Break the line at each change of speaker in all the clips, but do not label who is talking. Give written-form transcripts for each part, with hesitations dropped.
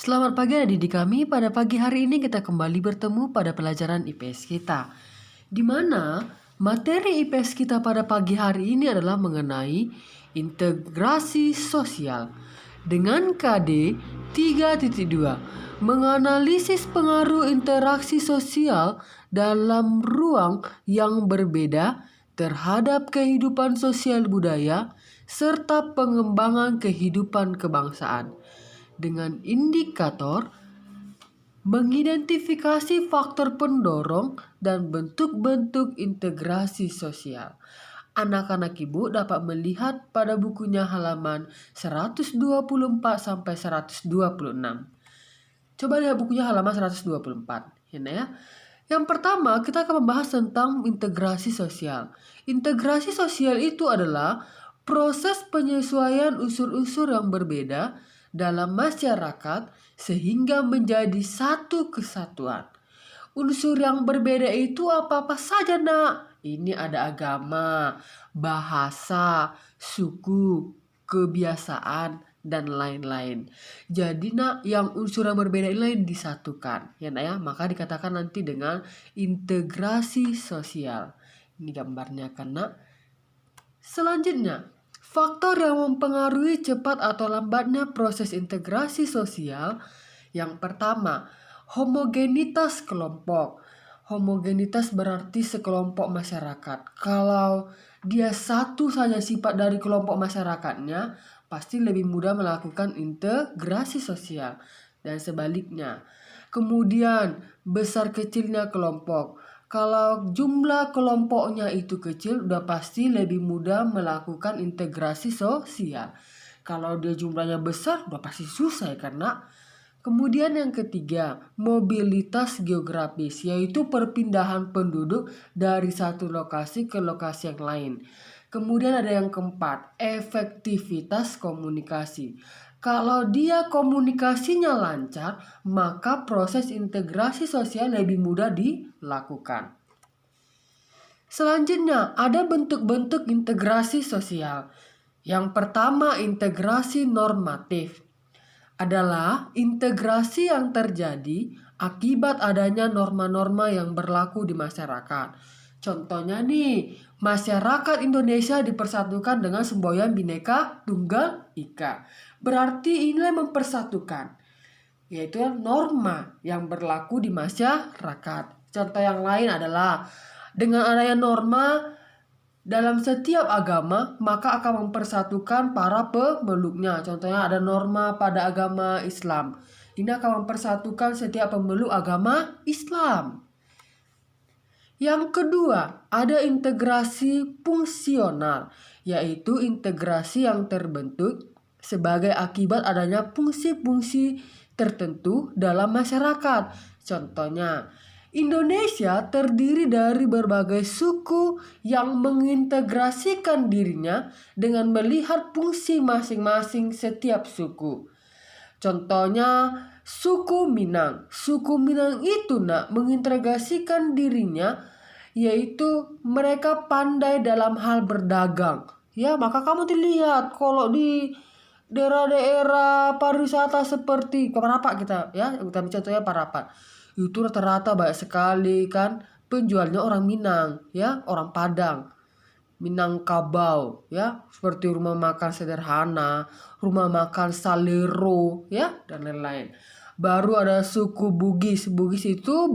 Selamat pagi adik-adik kami. Pada pagi hari ini kita kembali bertemu pada pelajaran IPS kita. Di mana materi IPS kita pada pagi hari ini adalah mengenai integrasi sosial. Dengan KD 3.2, menganalisis pengaruh interaksi sosial dalam ruang yang berbeda terhadap kehidupan sosial budaya serta pengembangan kehidupan kebangsaan. Dengan indikator mengidentifikasi faktor pendorong dan bentuk-bentuk integrasi sosial. Anak-anak ibu dapat melihat pada bukunya halaman 124 sampai 126. Coba lihat bukunya halaman 124. Ya. Yang pertama, kita akan membahas tentang integrasi sosial. Integrasi sosial itu adalah proses penyesuaian unsur-unsur yang berbeda dalam masyarakat sehingga menjadi satu kesatuan. Unsur yang berbeda itu apa-apa saja, Nak. Ini ada agama, bahasa, suku, kebiasaan, dan lain-lain. Jadi, Nak, yang unsur yang berbeda ini disatukan. Ya, Nak, ya. Maka dikatakan nanti dengan integrasi sosial. Ini gambarnya kan, Nak. Selanjutnya, faktor yang mempengaruhi cepat atau lambatnya proses integrasi sosial. Yang pertama, homogenitas kelompok. Homogenitas berarti sekelompok masyarakat. Kalau dia satu saja sifat dari kelompok masyarakatnya, pasti lebih mudah melakukan integrasi sosial. Dan sebaliknya. Kemudian, besar kecilnya kelompok. Kalau jumlah kelompoknya itu kecil, udah pasti lebih mudah melakukan integrasi sosial. Kalau dia jumlahnya besar, udah pasti susah ya, karena. Kemudian yang ketiga, mobilitas geografis, yaitu perpindahan penduduk dari satu lokasi ke lokasi yang lain. Kemudian ada yang keempat, efektivitas komunikasi. Kalau dia komunikasinya lancar, maka proses integrasi sosial lebih mudah dilakukan. Selanjutnya, ada bentuk-bentuk integrasi sosial. Yang pertama, integrasi normatif. Adalah integrasi yang terjadi akibat adanya norma-norma yang berlaku di masyarakat. Contohnya nih, masyarakat Indonesia dipersatukan dengan semboyan Bhinneka Tunggal Ika. Berarti inilah mempersatukan, yaitu norma yang berlaku di masyarakat. Contoh yang lain adalah dengan adanya norma dalam setiap agama, maka akan mempersatukan para pemeluknya. Contohnya ada norma pada agama Islam. Ini akan mempersatukan setiap pemeluk agama Islam. Yang kedua, ada integrasi fungsional, yaitu integrasi yang terbentuk sebagai akibat adanya fungsi-fungsi tertentu dalam masyarakat. Contohnya, Indonesia terdiri dari berbagai suku yang mengintegrasikan dirinya dengan melihat fungsi masing-masing setiap suku. Contohnya suku Minang. Suku Minang itu, Nak, mengintegrasikan dirinya, yaitu mereka pandai dalam hal berdagang. Ya, maka kamu dilihat kalau di daerah-daerah pariwisata seperti Parapat kita contohnya Parapat. Itu rata-rata banyak sekali kan penjualnya orang Minang, ya, orang Padang, Minangkabau, ya, seperti rumah makan sederhana, rumah makan Salero, ya, dan lain-lain. Baru ada suku Bugis. Bugis itu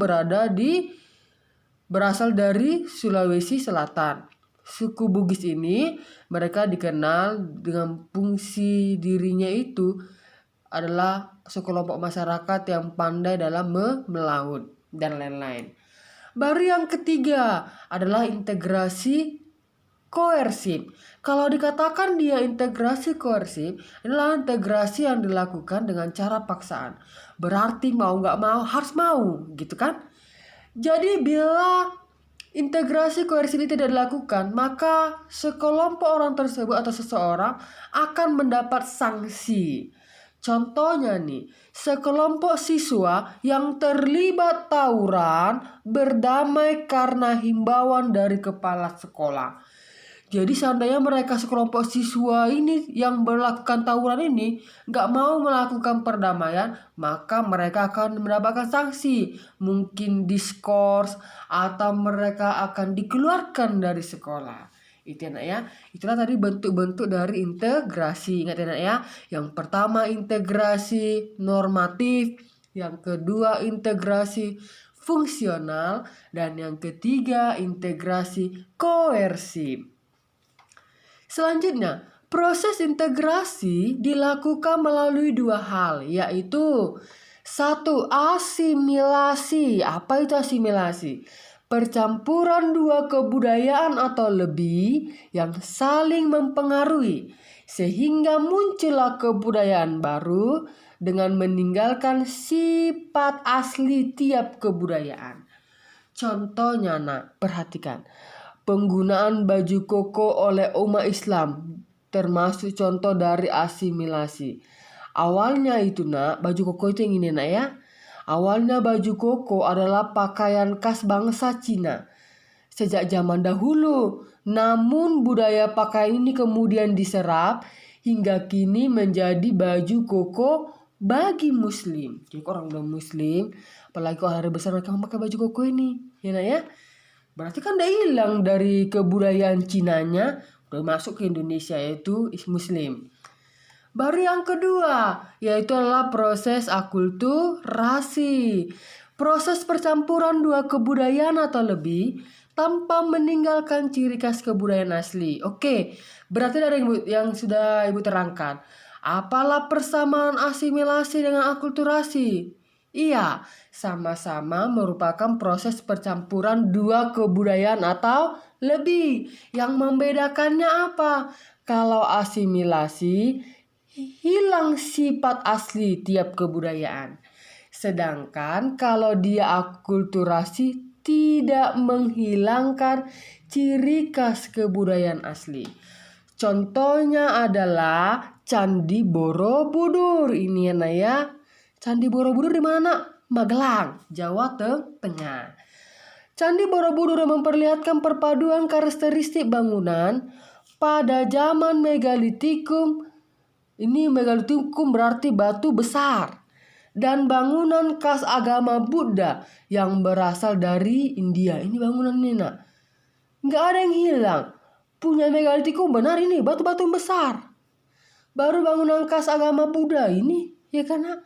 berasal dari Sulawesi Selatan. Suku Bugis ini mereka dikenal dengan fungsi dirinya itu adalah sekelompok masyarakat yang pandai dalam melaut dan lain-lain. Baru yang ketiga adalah integrasi koersif. Kalau dikatakan dia integrasi koersif, adalah integrasi yang dilakukan dengan cara paksaan. Berarti mau nggak mau harus mau, gitu kan? Jadi bila integrasi koersif itu tidak dilakukan, maka sekelompok orang tersebut atau seseorang akan mendapat sanksi. Contohnya nih, sekelompok siswa yang terlibat tawuran berdamai karena himbauan dari kepala sekolah. Jadi seandainya mereka sekelompok siswa ini yang melakukan tawuran ini nggak mau melakukan perdamaian, maka mereka akan mendapatkan sanksi. Mungkin diskors atau mereka akan dikeluarkan dari sekolah. Itu ya nak ya. Itulah tadi bentuk-bentuk dari integrasi. Ingat ya nak ya. Yang pertama integrasi normatif, yang kedua integrasi fungsional, dan yang ketiga integrasi koersif. Selanjutnya, proses integrasi dilakukan melalui dua hal, yaitu satu, asimilasi. Apa itu asimilasi? Percampuran dua kebudayaan atau lebih yang saling mempengaruhi sehingga muncullah kebudayaan baru dengan meninggalkan sifat asli tiap kebudayaan. Contohnya nak, perhatikan. Penggunaan baju koko oleh umat Islam termasuk contoh dari asimilasi. Awalnya itu nak, baju koko itu yang ini nak ya. Awalnya baju koko adalah pakaian khas bangsa Cina sejak zaman dahulu. Namun budaya pakaian ini kemudian diserap hingga kini menjadi baju koko bagi muslim. Jadi orang udah muslim, apalagi kalau hari besar mereka pakai baju koko ini. Ya nak ya. Berarti kan udah hilang dari kebudayaan Cinanya, udah masuk ke Indonesia yaitu muslim. Baru yang kedua, yaitu adalah proses akulturasi. Proses percampuran dua kebudayaan atau lebih tanpa meninggalkan ciri khas kebudayaan asli. Oke, berarti dari yang sudah Ibu terangkan. Apalah persamaan asimilasi dengan akulturasi? Iya, sama-sama merupakan proses percampuran dua kebudayaan atau lebih. Yang membedakannya apa? Kalau asimilasi, hilang sifat asli tiap kebudayaan. Sedangkan kalau dia akulturasi, tidak menghilangkan ciri khas kebudayaan asli. Contohnya adalah Candi Borobudur. Ini ya. Candi Borobudur di mana? Magelang, Jawa Tengah. Candi Borobudur memperlihatkan perpaduan karakteristik bangunan pada zaman megalitikum. Ini megalitikum berarti batu besar. Dan bangunan khas agama Buddha yang berasal dari India. Ini bangunan ini nak. Nggak ada yang hilang. Punya megalitikum benar ini batu-batu besar. Baru bangunan khas agama Buddha ini, ya kan nak?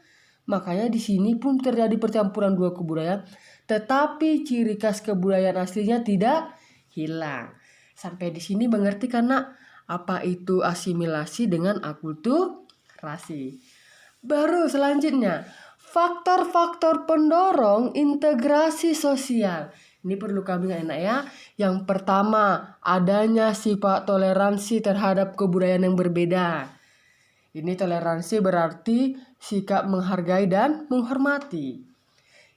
Makanya di sini pun terjadi percampuran dua kebudayaan, tetapi ciri khas kebudayaan aslinya tidak hilang. Sampai di sini mengerti karena apa itu asimilasi dengan akulturasi. Baru selanjutnya, faktor-faktor pendorong integrasi sosial. Ini perlu kami ingat ya. Yang pertama, adanya sifat toleransi terhadap kebudayaan yang berbeda. Ini toleransi berarti sikap menghargai dan menghormati.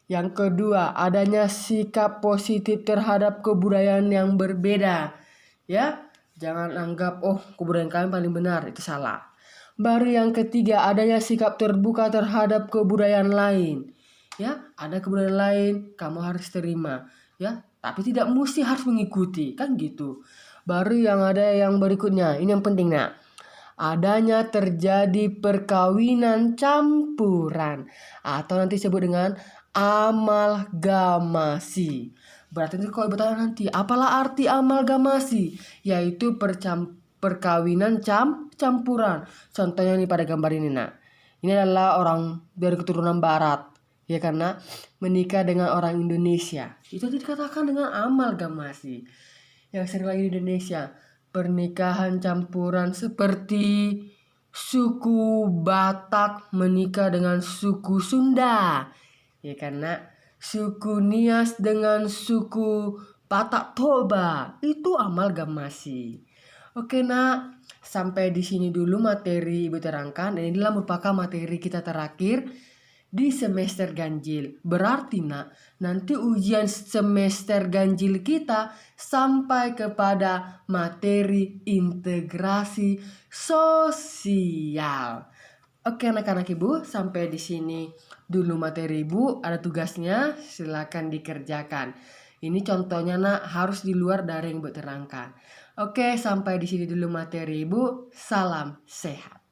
Yang kedua, adanya sikap positif terhadap kebudayaan yang berbeda. Ya, jangan anggap kebudayaan kalian paling benar, itu salah. Baru yang ketiga, adanya sikap terbuka terhadap kebudayaan lain. Ya, ada kebudayaan lain, kamu harus terima. Ya, tapi tidak mesti harus mengikuti, kan gitu. Baru yang ada yang berikutnya, ini yang penting nak. Adanya terjadi perkawinan campuran atau nanti disebut dengan amalgamasi. Berarti kalau bertanya nanti, apalah arti amalgamasi? Yaitu perkawinan campuran. Contohnya nih pada gambar ini nak. Ini adalah orang dari keturunan barat. Ya karena menikah dengan orang Indonesia. Itu dikatakan dengan amalgamasi. Yang sering lagi di Indonesia, pernikahan campuran seperti suku Batak menikah dengan suku Sunda. Ya karena suku Nias dengan suku Batak Toba. Itu amalgamasi. Oke nak, sampai di sini dulu materi Ibu terangkan. Dan inilah merupakan materi kita terakhir di semester ganjil. Berarti nak, nanti ujian semester ganjil kita sampai kepada materi integrasi sosial. Oke anak-anak Ibu, sampai di sini dulu materi Ibu. Ada tugasnya, silakan dikerjakan. Ini contohnya nak, harus di luar dari yang Ibu terangkan. Oke, sampai di sini dulu materi Ibu. Salam sehat.